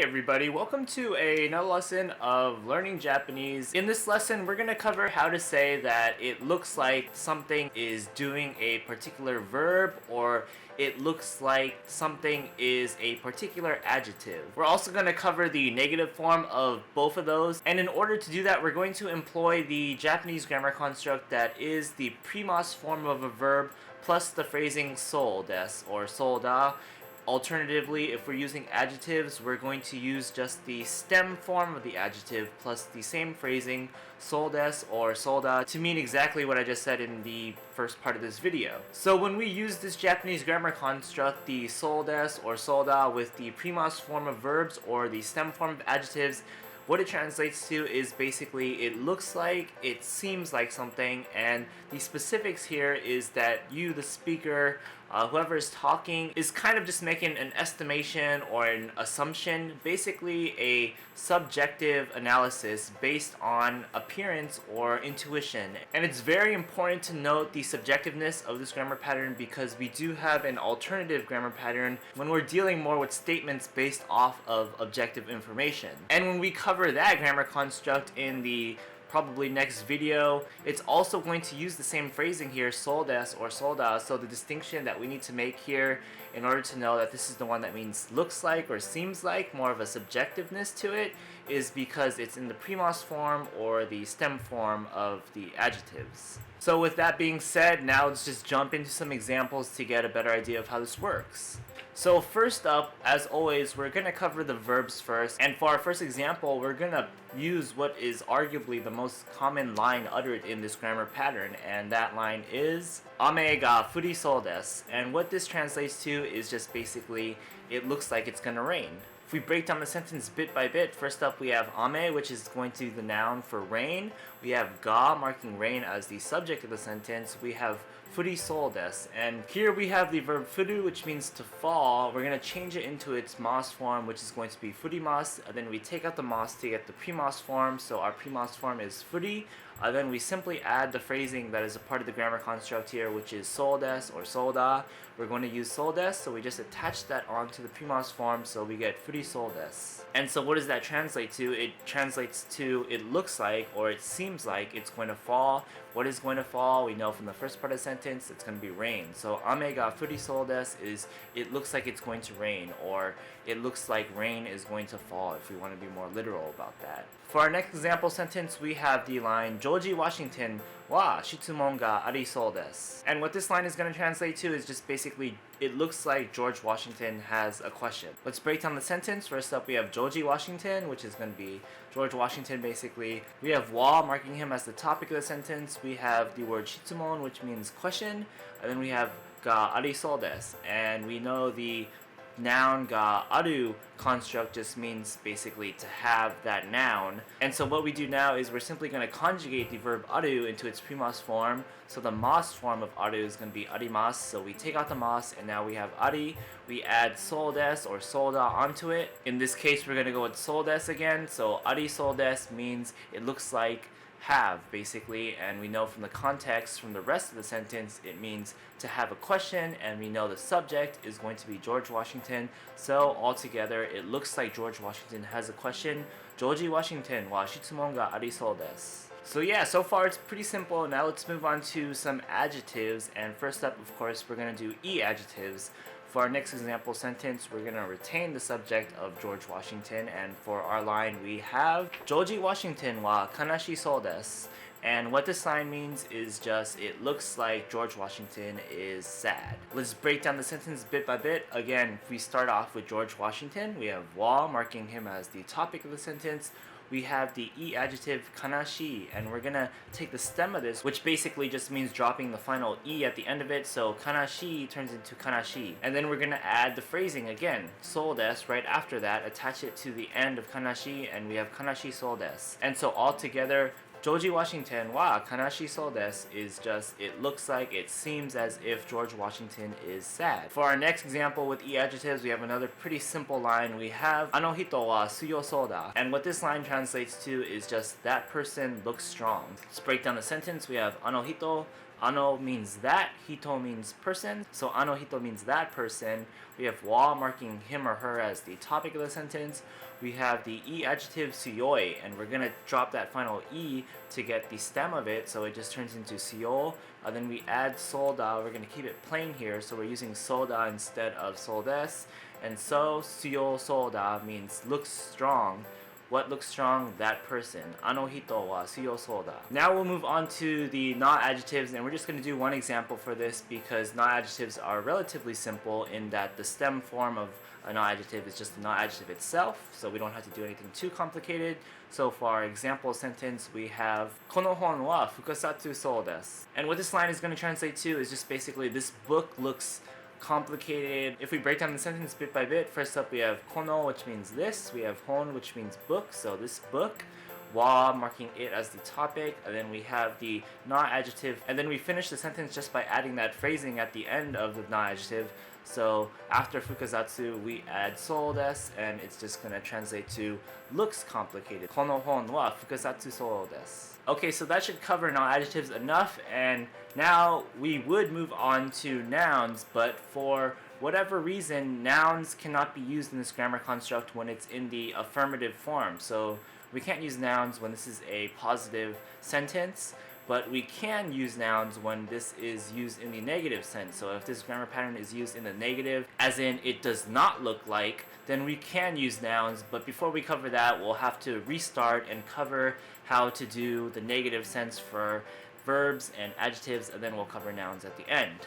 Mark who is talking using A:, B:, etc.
A: Hey everybody, welcome to another lesson of learning Japanese. In this lesson, we're going to cover how to say that it looks like something is doing a particular verb, or it looks like something is a particular adjective. We're also going to cover the negative form of both of those, and in order to do that, we're going to employ the Japanese grammar construct that is the premost form of a verb plus the phrasing soudesu or souda. Alternatively, if we're using adjectives, we're going to use just the stem form of the adjective plus the same phrasing, soudesu or souda, to mean exactly what I just said in the first part of this video. So when we use this Japanese grammar construct, the soudesu or souda with the premost form of verbs or the stem form of adjectives, what it translates to is basically it looks like, it seems like something, and the specifics here is that you, the speaker, whoever is talking, is kind of just making an estimation or an assumption, basically a subjective analysis based on appearance or intuition. And it's very important to note the subjectiveness of this grammar pattern because we do have an alternative grammar pattern when we're dealing more with statements based off of objective information. And when we cover that grammar construct in the probably next video, it's also going to use the same phrasing here, soudesu or souda. So the distinction that we need to make here in order to know that this is the one that means looks like or seems like, more of a subjectiveness to it, is because it's in the premost form or the stem form of the adjectives. So with that being said, now let's just jump into some examples to get a better idea of how this works. So first up, as always, we're going to cover the verbs first, and for our first example, we're going to use what is arguably the most common line uttered in this grammar pattern, and that line is Ame ga furiそうです. And what this translates to is just basically, it looks like it's going to rain. If we break down the sentence bit by bit, first up we have ame, which is going to be the noun for rain. We have ga, marking rain as the subject of the sentence. We have furiそうです. And here we have the verb furu, which means to fall. We're going to change it into its mas form, which is going to be furimasu. And then we take out the mas to get the premost form. So our premost form is furi. Then we simply add the phrasing that is a part of the grammar construct here, which is soudesu or souda. We're going to use soudesu, so we just attach that onto the premost form, so we get furi soudesu. And so what does that translate to? It translates to it looks like or it seems like it's going to fall. What is going to fall? We know from the first part of the sentence it's going to be rain. So ame ga furi soudesu is it looks like it's going to rain, or it looks like rain is going to fall, if we want to be more literal about that. For our next example sentence, we have the line George Washington wa shitsumon ga arisou desu. And what this line is going to translate to is just basically it looks like George Washington has a question. Let's break down the sentence. First up we have George Washington, which is going to be George Washington basically. We have wa, marking him as the topic of the sentence. We have the word shitsumon, which means question. And then we have ga arisou desu. And we know the noun ga aru construct just means basically to have that noun. And so what we do now is we're simply going to conjugate the verb aru into its premost form. So the mas form of aru is going to be arimasu. So we take out the mas and now we have ari. We add soudesu or souda onto it. In this case we're going to go with soudesu again. So arisou desu means it looks like have, basically, and we know from the context from the rest of the sentence it means to have a question, and we know the subject is going to be George Washington. So altogether it looks like George Washington has a question. George Washington wa shitsumon ga arisou desu. So yeah, so far it's pretty simple. Now let's move on to some adjectives, and first up of course we're going to do e-adjectives. For our next example sentence, we're going to retain the subject of George Washington, and for our line we have George Washington wa kanashisou desu. And what this line means is just it looks like George Washington is sad. Let's break down the sentence bit by bit. Again, if we start off with George Washington, we have wa, marking him as the topic of the sentence. We have the e-adjective kanashi, and we're gonna take the stem of this, which basically just means dropping the final e at the end of it, so kanashi turns into kanashi. And then we're gonna add the phrasing again, soudesu, right after that, attach it to the end of kanashi, and we have kanashisou desu. And so all together, George Washington wa kanashisou desu is just, it looks like, it seems as if George Washington is sad. For our next example with e-adjectives, we have another pretty simple line. We haveあの人は強そうだ. And what this line translates to is just that person looks strong. Let's break down the sentence. We have あの人 Ano means that, hito means person. So ano hito means that person. We have wa marking him or her as the topic of the sentence. We have the I-ADJECTIVE suyoi, and we're going to drop that final I to get the stem of it, so it just turns into suyo. Then we add solda, we're going to keep it plain here, so we're using soda instead of soudesu. And so, suyo soda means looks strong. What looks strong? That person. Ano hito wa suyo soda. Now we'll move on to the not adjectives, and we're just going to do one example for this because not adjectives are relatively simple in that the stem form of a not adjective is just the not adjective itself, so we don't have to do anything too complicated. So for our example sentence, we have この本は複雑そうです. And what this line is going to translate to is just basically this book looks complicated. If we break down the sentence bit by bit, first up we have kono, which means this, we have hon, which means book, so this book, wa marking it as the topic, and then we have the not adjective, and then we finish the sentence just by adding that phrasing at the end of the not adjective. So after fukazatsu we add sou desu, and it's just going to translate to looks complicated. この本は複雑そうです. Okay, so that should cover non-adjectives enough, and now we would move on to nouns, but for whatever reason, nouns cannot be used in this grammar construct when it's in the affirmative form. So we can't use nouns when this is a positive sentence, but we can use nouns when this is used in the negative sense. So if this grammar pattern is used in the negative, as in it does not look like, then we can use nouns, but before we cover that, we'll have to restart and cover how to do the negative sense for verbs and adjectives, and then we'll cover nouns at the end.